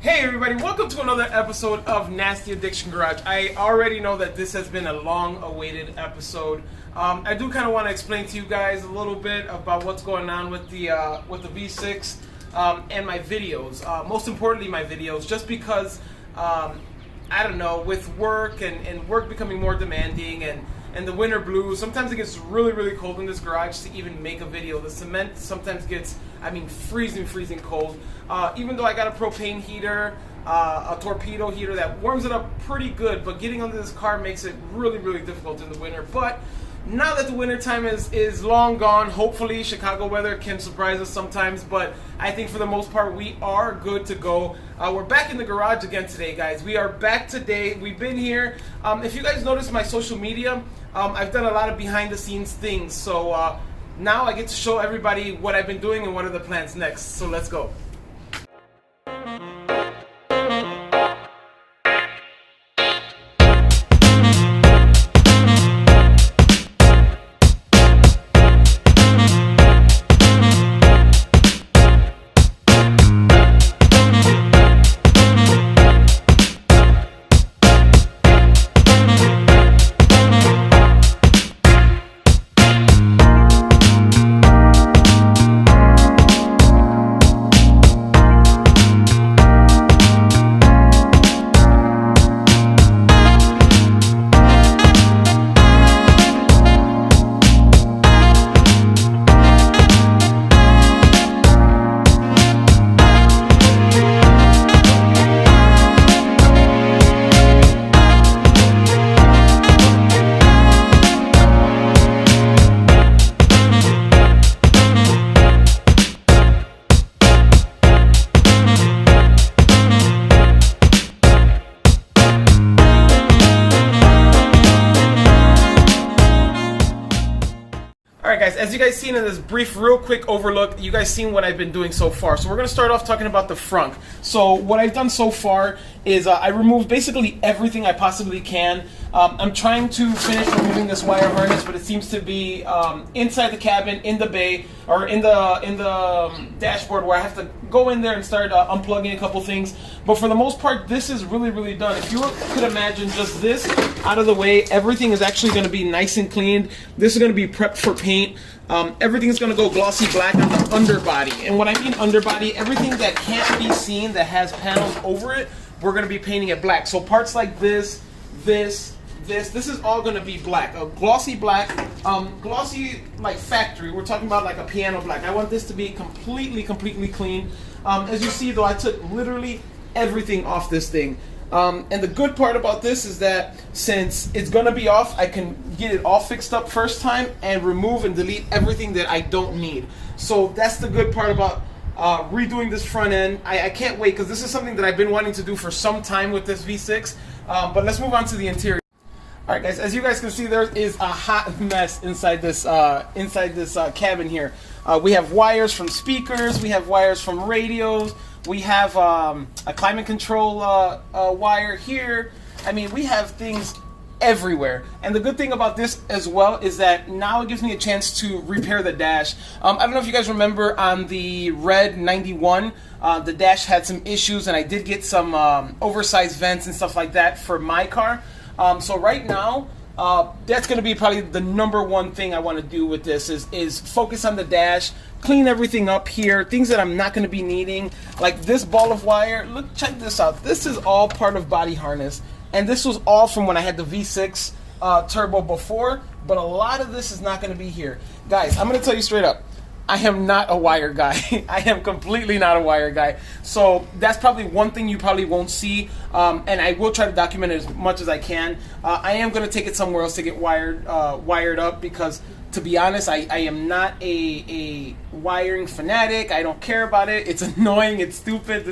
Hey everybody, welcome to another episode of Nasty Addiction Garage. I already know that this has been a long-awaited episode. I do kind of want to explain to you guys a little bit about what's going on with the V6 and my videos. Most importantly, my videos, just because I don't know, with work and work becoming more demanding and the winter blues, sometimes it gets really cold in this garage to even make a video. The cement sometimes gets, freezing cold. Even though I got a propane heater, a torpedo heater that warms it up pretty good, but getting under this car makes it really difficult in the winter. But now that the winter time is long gone, hopefully Chicago weather can surprise us sometimes, but I think for the most part we are good to go. We're back in the garage again today, guys. We are back today. We've been here. If you guys notice my social media, I've done a lot of behind the scenes things, so now I get to show everybody what I've been doing and what are the plans next. So let's go. Alright guys, as you guys seen in this brief, real quick overlook, you guys seen what I've been doing so far. So we're going to start off talking about the front. So what I've done so far is I removed basically everything I possibly can. I'm trying to finish removing this wire harness, but it seems to be inside the cabin, in the bay, or in the dashboard, where I have to go in there and start unplugging a couple things. But for the most part, this is really done. If you could imagine just this out of the way, everything is actually going to be nice and cleaned. This is going to be prepped for paint. Everything is going to go glossy black on the underbody. And what I mean underbody, everything that can't be seen that has panels over it, we're going to be painting it black. So parts like this is all going to be black. A glossy black, glossy like factory. We're talking about like a piano black. I want this to be completely clean. As you see though, I took literally everything off this thing. And the good part about this is that since it's going to be off, I can get it all fixed up first time and remove and delete everything that I don't need. So that's the good part about redoing this front end. I can't wait because this is something that I've been wanting to do for some time with this V6. But let's move on to the interior. Alright guys, as you guys can see, there is a hot mess inside this cabin here. We have wires from speakers, we have wires from radios, we have a climate control wire here. I mean, we have things everywhere. And the good thing about this as well is that now it gives me a chance to repair the dash. I don't know if you guys remember on the red 91, the dash had some issues and I did get some oversized vents and stuff like that for my car. So right now, that's going to be probably the number one thing I want to do with this is focus on the dash, clean everything up here, things that I'm not going to be needing, like this ball of wire. Look, check this out. This is all part of body harness, and this was all from when I had the V6 turbo before, but a lot of this is not going to be here. Guys, I'm going to tell you straight up, I am not a wire guy. I am completely not a wire guy. So that's probably one thing you probably won't see, and I will try to document it as much as I can. I am going to take it somewhere else to get wired up because, to be honest, I am not a wiring fanatic. I don't care about it. It's annoying. It's stupid.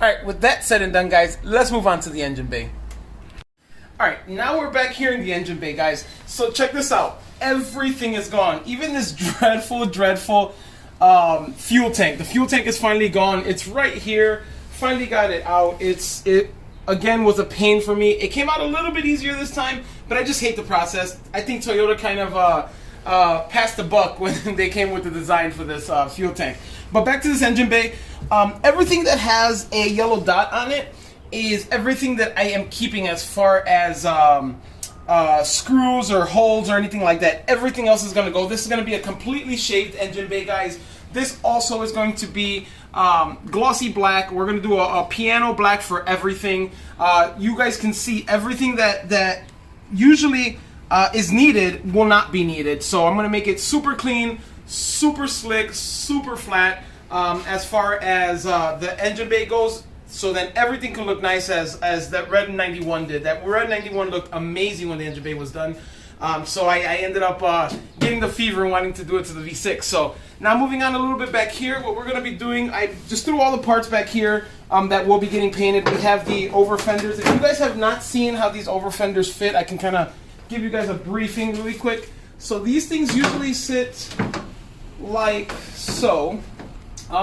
Alright, with that said and done, guys, let's move on to the engine bay. Alright, now we're back here in the engine bay, guys. So check this out. Everything is gone. Even this dreadful fuel tank. The fuel tank is finally gone. It's right here. Finally got it out. It again was a pain for me. It came out a little bit easier this time, but I just hate the process. I think Toyota kind of passed the buck when they came with the design for this fuel tank. But back to this engine bay. Everything that has a yellow dot on it is everything that I am keeping as far as screws or holes or anything like that. Everything else is going to go. This is going to be a completely shaved engine bay, guys. This also is going to be glossy black. We're going to do a piano black for everything. You guys can see everything that usually is needed will not be needed. So I'm going to make it super clean, super slick, super flat as far as the engine bay goes. So then everything can look nice as that Red 91 did. That Red 91 looked amazing when the engine bay was done. So I ended up getting the fever and wanting to do it to the V6. So now moving on a little bit back here, what we're going to be doing, I just threw all the parts back here that will be getting painted. We have the over fenders. If you guys have not seen how these over fenders fit, I can kind of give you guys a briefing really quick. So these things usually sit like so.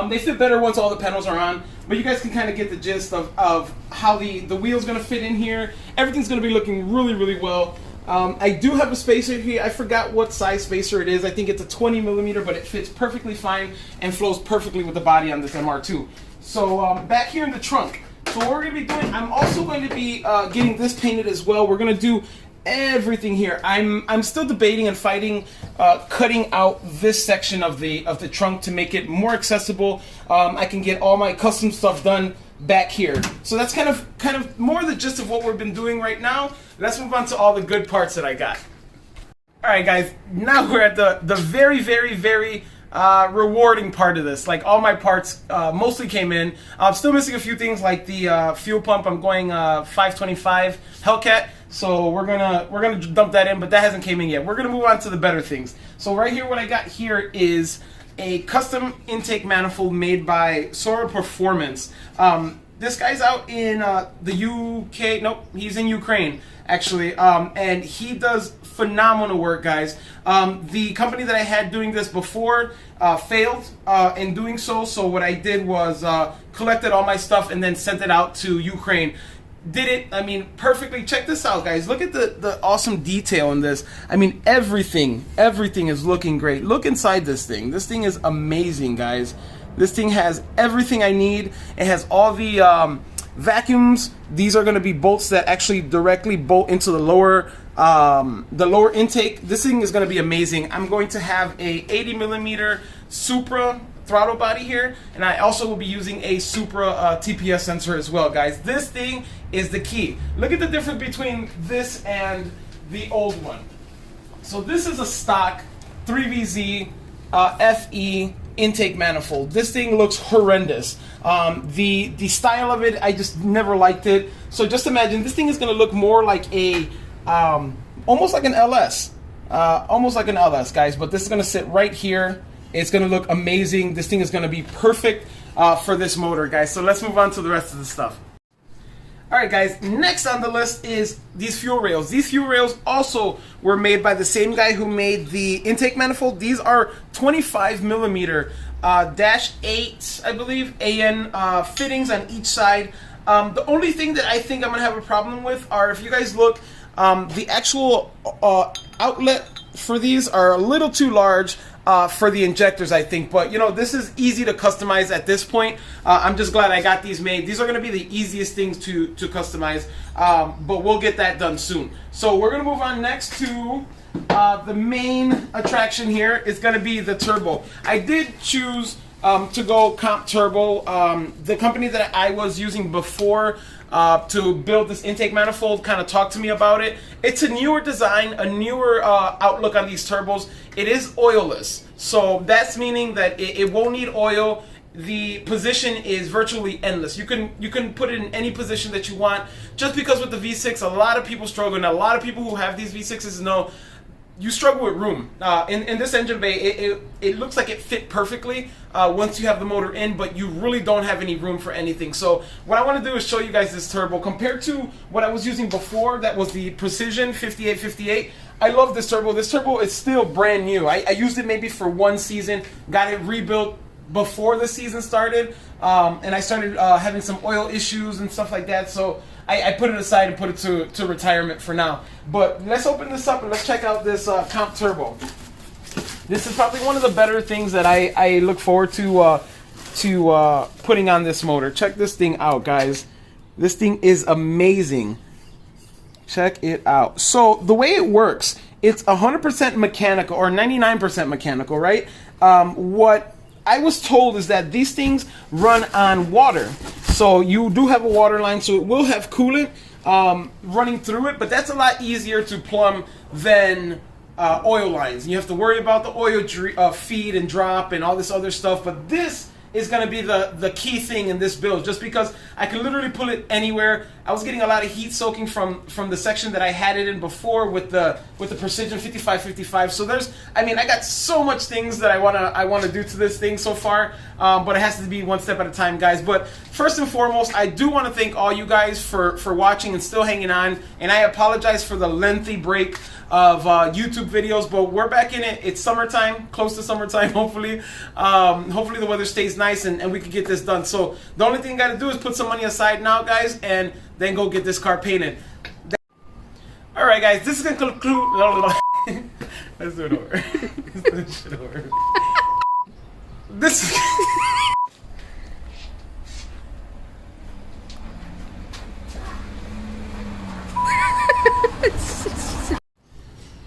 They fit better once all the panels are on, but you guys can kind of get the gist of how the wheel's going to fit in here. Everything's going to be looking really, really well. I do have a spacer here. I forgot what size spacer it is. I think it's a 20 millimeter, but it fits perfectly fine and flows perfectly with the body on this MR2. So back here in the trunk, so what we're going to be doing, I'm also going to be getting this painted as well. We're going to do everything here. I'm still debating and fighting cutting out this section of the trunk to make it more accessible. I can get all my custom stuff done back here. So that's kind of more the gist of what we've been doing right now. Let's move on to all the good parts that I got. All right, guys. Now we're at the very, very, very rewarding part of this. Like all my parts mostly came in. I'm still missing a few things like the fuel pump. I'm going 525 Hellcat. So we're gonna dump that in, but that hasn't came in yet. We're gonna move on to the better things. So right here, what I got here is a custom intake manifold made by Sora Performance. This guy's out in the UK. Nope, he's in Ukraine actually, and he does phenomenal work, guys. The company that I had doing this before failed in doing so. So what I did was collected all my stuff and then sent it out to Ukraine. Did it, I mean, perfectly. Check this out, guys. Look at the awesome detail in this. I mean, everything is looking great. Look inside this thing. This thing is amazing, guys. This thing has everything I need. It has all the vacuums. These are going to be bolts that actually directly bolt into the lower intake. This thing is going to be amazing. I'm going to have a 80 millimeter Supra throttle body here, and I also will be using a Supra TPS sensor as well, guys. This thing is the key. Look at the difference between this and the old one. So this is a stock 3VZ FE intake manifold. This thing looks horrendous. The style of it, I just never liked it. So just imagine this thing is going to look more like a almost like an LS, guys. But this is going to sit right here. It's going to look amazing. This thing is going to be perfect for this motor, guys. So let's move on to the rest of the stuff. All right, guys, next on the list is these fuel rails. These fuel rails also were made by the same guy who made the intake manifold. These are 25 millimeter dash 8, I believe, AN fittings on each side. The only thing that I think I'm going to have a problem with are, if you guys look, the actual outlet for these are a little too large for the injectors, I think. But, you know, this is easy to customize at this point. I'm just glad I got these made. These are going to be the easiest things to customize, but we'll get that done soon. So we're going to move on next to the main attraction here. Is going to be the turbo. I did choose to go Comp Turbo. The company that I was using before to build this intake manifold kind of talked to me about it. It's a newer design, a newer outlook on these turbos. It is oilless, so that's meaning that it won't need oil. The position is virtually endless. You can put it in any position that you want. Just because with the V6, a lot of people struggle, and a lot of people who have these V6s know you struggle with room. In this engine bay, it looks like it fit perfectly once you have the motor in, but you really don't have any room for anything. So what I want to do is show you guys this turbo. Compared to what I was using before, that was the Precision 5858, I love this turbo. This turbo is still brand new. I used it maybe for one season, got it rebuilt before the season started, and I started having some oil issues and stuff like that, so I put it aside and put it to retirement for now. But let's open this up and let's check out this Comp Turbo. This is probably one of the better things that I look forward to to putting on this motor. Check this thing out, guys. This thing is amazing. Check it out. So the way it works, it's 100% mechanical or 99% mechanical, right? What I was told is that these things run on water. So you do have a water line, so it will have coolant running through it, but that's a lot easier to plumb than oil lines. You have to worry about the oil feed and drop and all this other stuff, but this is going to be the key thing in this build, just because I can literally pull it anywhere. I was getting a lot of heat soaking from the section that I had it in before with the Precision 5555. So I got so much things that I wanna do to this thing so far, but it has to be one step at a time, guys. But first and foremost, I do want to thank all you guys for watching and still hanging on, and I apologize for the lengthy break of YouTube videos, but we're back in it. It's summertime, close to summertime, hopefully. Hopefully the weather stays nice and we can get this done. So the only thing you gotta do is put some money aside now, guys, and then go get this car painted. Alright, guys, this is gonna conclude. Let's do it over. Let's do this shit over. This is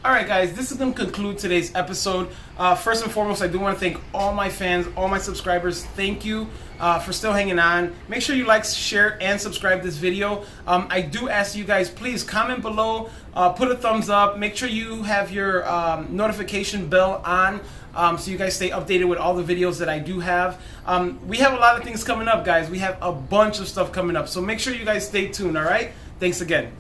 Alright, guys, this is going to conclude today's episode. First and foremost, I do want to thank all my fans, all my subscribers. Thank you for still hanging on. Make sure you like, share, and subscribe this video. I do ask you guys, please comment below, put a thumbs up. Make sure you have your notification bell on so you guys stay updated with all the videos that I do have. We have a lot of things coming up, guys. We have a bunch of stuff coming up, so make sure you guys stay tuned, alright? Thanks again.